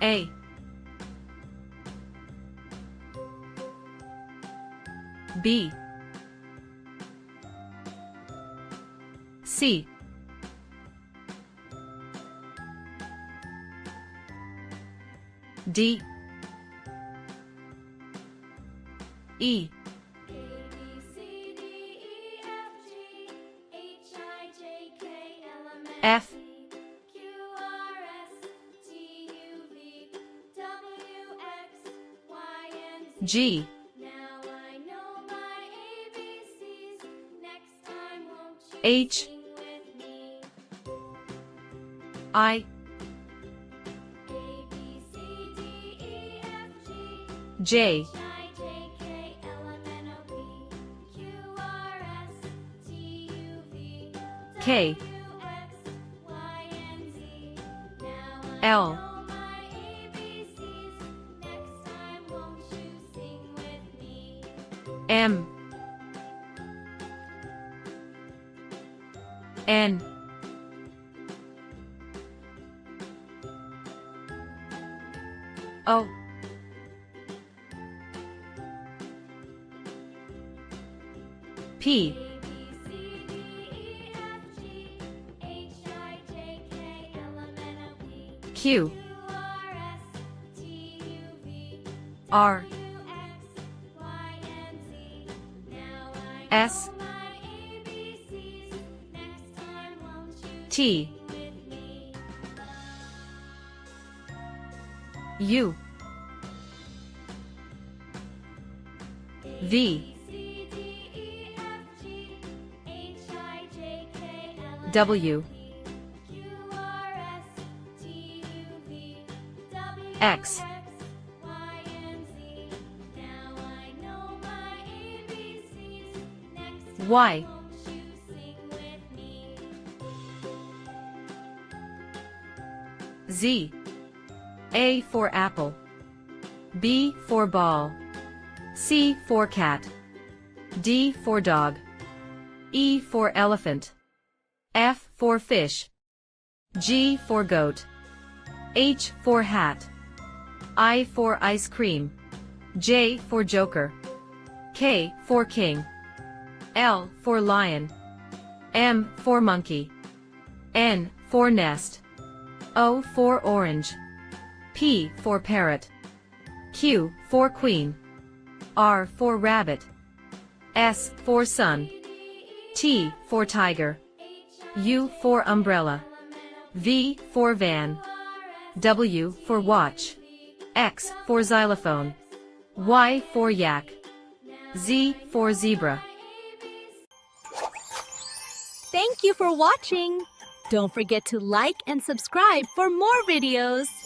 A, B, C, D, E, F, G, H, I, J, K, L, M, N, O, P, Q, R, S, T, U, V, W, X, Y, Z, A for apple, B for ball, C for cat, D for dog, E for elephant, F for fish, G for goat, H for hat, I for ice cream, J for joker, K for king, L for lion, M for monkey, N for nest, O for orange, P for parrot, Q for queen, R for rabbit, S for sun, T for tiger, U for umbrella, V for van, W for watch, X for xylophone, Y for yak, Z for zebra. Thank you for watching. Don't forget to like and subscribe for more videos.